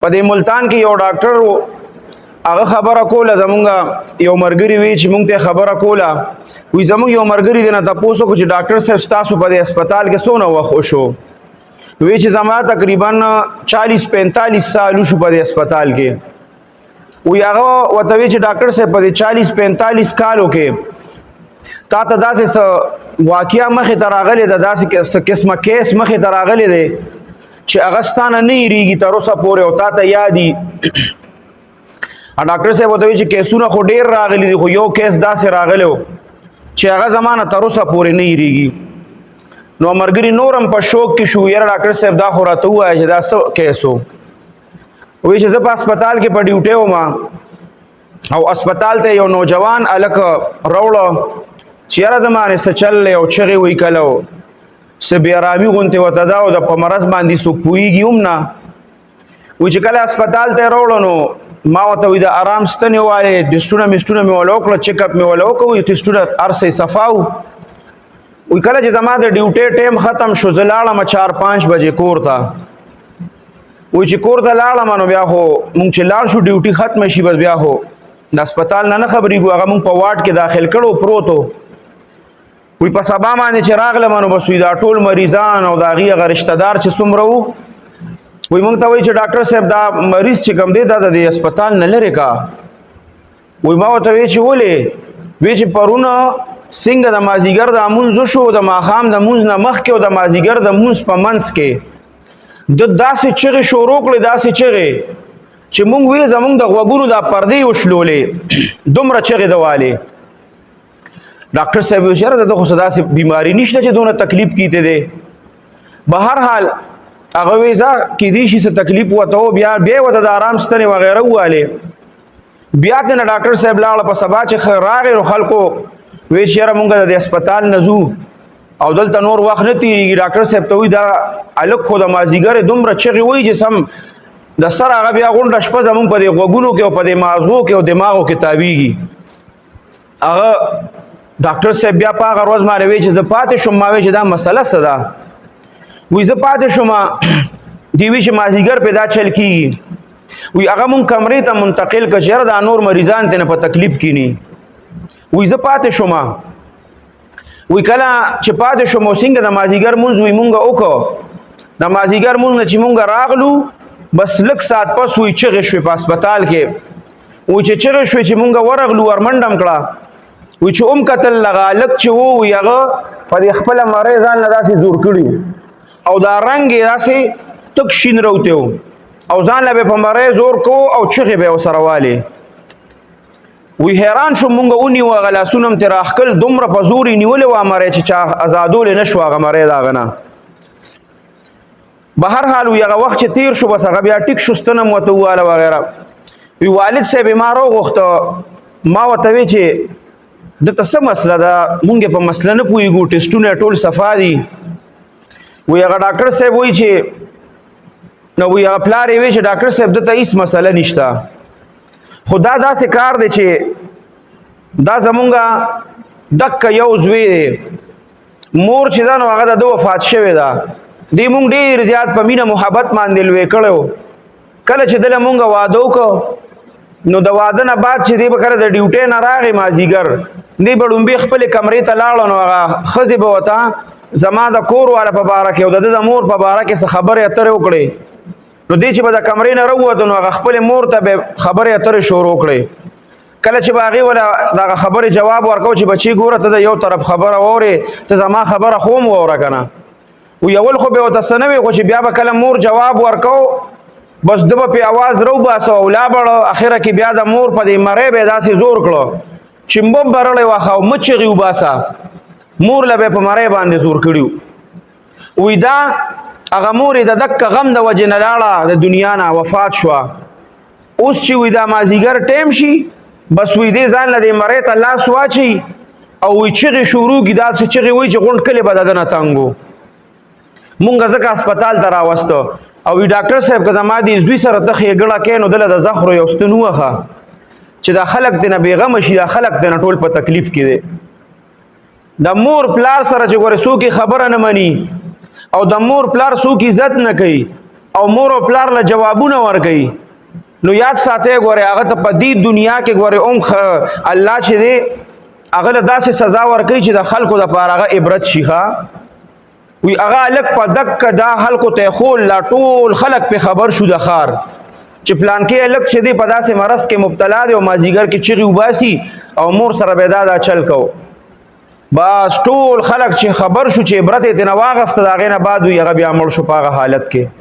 په دې ملتان کې یو ډاکټر و، هغه خبره کوله زمونږ یو ملګري وی چې مونږ ته خبره کوله، وی زمونږ یو ملګري دی نه تپوس وکړو چې ډاکټر صاحب ستاسو په دې هسپتال کې څونه وخت وشو؟ وی چې زما تقریبا 40-45 سال وشو په دې هسپتال کې. وی هغه ورته وی چې ډاکټر صاحب په دې 40-45 کالو کې تا ته داسې واقعیا مخې ته راغلی ده، داسې قسمه کیس مخې ته راغلی دی چې هغه ستانه نه هېرېږي تر اوسه پورې او تا ته یاد دي. ډاکټر صاحب ورته وی چې کیسونه خو ډېر راغلي دي، خو یو کیس داسې راغلی و چې هغه زمانه تر اوسه پورې نه هېرېږي. نو ملګري نور هم په شوق کې شو، یاره ډاکټر صاحب دا خو راته ووایه چې دا څه کیس و؟ وایي چې زه په هسپتال کې په ډیوټۍ وم او هسپتال ته یو نوجوان هلک راوړه چې یاره د باندې څه چل دی او چغې وایي کله و، څه بېارامي غوندې ورته ده او د په مرض باندې څوک پوهېږي هم نه. وایي چې کله هسپتال ته یې راوړه نو ما ورته وایي د ارام ستنې والې ټسټونه میسټونه مې وله وکړه، چیک اپ مې وله وکړه، وایي ټسټونه هر څه یې صفا و. وی کله چې زما د ډیوټۍ ټیم ختم شو زه لاړم 4-5 بجې کور ته. وی چې کور ته لاړم نو بیا خو مونږ چې لاړ شو ډیوټي ختمه شي بس بیا خو د هسپتال نه خبرېږو، هغه مونږ په واټ کې داخل کړو پروت و. وی په سبا باندې چې راغلم نو بس وی دا ټول مریضان او د هغې هغه رشته دار چې څومره وو، وی مونږ ته وایي چې ډاکټر صاحب دا مریض چې کوم دی دا د دې هسپتال نه لرې کا. وی ما ورته وی چې ولې؟ وی چې پرونه څنګه د مازدیګر د مونځ وشو، د ماښام د مونځ نه مخکې او د مازدیګر د مونځ په منځ کې د داسې چغې شروع کړې، داسې چغې چې مونږ وی زمونږ د غوږونو دا پردې وشلولې، دومره چغې د والې. ډاکټر صاحب وی یاره د خو څه داسې بیماري نشته چې دونه تکلیف کیته دی. به هر حال هغه وی ځه کیدای شي څه تکلیف ورته و، بیا یې ورته د ارام ستنې وغیره ووالې. بیا ته نه ډاکټر صاحب لاړه په سبا چې راغی نو خلکو وی چې یاره مونږ د هسپتال نه ځو او دلته نور وخت نه تېرېږي. ډاکټر صاحب ته وایي دا هلک خو د مازدیګر دومره چغې وایي چې سم د سر هغه بیا غونډه شپه زمونږ په دې غوږونو کې او په دې ماغزو کې او دماغو کې تاویږي. هغه ډاکټر صاحب بیا په هغه ورځ باندې وایي چې زه پاتې شوم. ما وایي چې دا مسله څه ده؟ وایي زه پاتې شوم دې وایي چې مازدیګر پې دا چل کېږي. وایي هغه مونږ کمرې ته منتقل کړه چې یاره دا نور مریضان ته نه په تکلیف کینی. وی زه پاتې شوم. وی کله چې پاتې شوم او څنګه د مازدیګر مونځ وی مونږ وکړو، د مازدیګر مونځ نه چې مونږ راغلو بس لږ ساعت پس وی چغې شوې په هسپتال کې. وی چې چغې شوې چې مونږ ورغلو ورمنډم کړه. وی چې کتل لغه هلک چې و وی هغه په دې خپله مرۍ ځان له داسې زور کړي او دا رنګ یې داسې تک شین روتی و او ځان له به په مرۍ زور کو او چغې به یې ورسره والې. وی حیران شو مونږ ونیو هغه لاسونه هم ترې راښکل، دومره په زور یې نیولې وه مرۍ چې چا ازادولی نه شو هغه مرۍ د هغه نه. به هر حال وی هغه وخت چې تیر شو بس هغه بیا ټیک شو، ستنه م ورته وواله وغیره. وی والد صاحب یې ما راوغوښته، ما ورته وی چې دته څه مسله ده؟ مونږ یې په مسله نه پوهېږو، ټسټونه ټول صفا دي. وی هغه ډاکټر صاحب وایي چې نو وی هغه پلار یې وی چې ډاکټر صاحب دته هېڅ مسله نشته، خو دا داسې کار دی چې دا زمونږ دکه یو زوی دی، مور چې ده نو هغه د ده وفات شوې ده. دې مونږ ډېر زیات په مینه محبت باندې لوی کړی و. کله چې دله مونږ واده وکړو نو د واده نه بعد چې دی به کله د ډیوټۍ نه راغی مازدیګر، دی به ړومبې خپلې کمرې ته لاړه نو هغه ښځې به ورته زما د کور والا په باره کې او د ده د مور په باره کې څه خبرې اترې وکړې. نو دی چې به د کمرې نه راووته نو هغه خپلې مور ته به خبرې اترې شروع کړې. کله چې به هغې وله دغه خبرې جواب ورکو چې بچي ګوره ته د یو طرف خبره واورې، ته زما خبره خو هم واوره که نه. وی اول خو به ورته څه نه وي، خو چې بیا به کله مور جواب ورکو بس ده به پې اواز راوباسه او ولاړه. اخره کې بیا د مور په دې مرۍ به یې داسې زور کړه چې مبم برړی واخه او مه چغې وباسه، مور له به یې په مرۍ باندې زور کړي. وی دا هغه مور یې د دکه غم د وجې نه لاړه د دنیا نه وفات شوه. اوس چې وی دا مازدیګر ټیم شي بس وی دې ځان له دې مرۍ ته لاس واچي او وی چغې شروع کړي، داسې چغې وایي چې غونډ کلي به د ده نه تنګ و. مونږ ځکه هسپتال ته راوسته او وی ډاکټر صاحب که زما دې زوی سره ته ښېګړه کوې نو دله د زخرو یو ستن ووهه چې دا خلک دې نه بېغمه شي، دا خلک دې نه ټول په تکلیف کې دی. د مور پلار سره چې ګورې څوک خبره نه مني او د مور پلار څوک عزت نه کوي او مور او پلار له جوابونه ورکوي نو یاد ساتئ ګوره هغه ته په دې دنیا کې ګوره الله چې دی هغه له داسې سزا ورکوي چې د خلکو دپاره هغه عبرت شي ښه وی هغه هلک په دکه دا خلکو ته یې لا ټول خلک پې خبر شو د ښار چې پلانکې هلک چې دی په داسې مرض کې مبتلا دی او مازدیګر کې چغې وباسي او مور سره به دا چل کو بس ټول خلک چې خبر شو چې عبرت یې ترېنه واخېسته د هغې نه بعد وي هغه بیا مړ شو په هغه حالت کې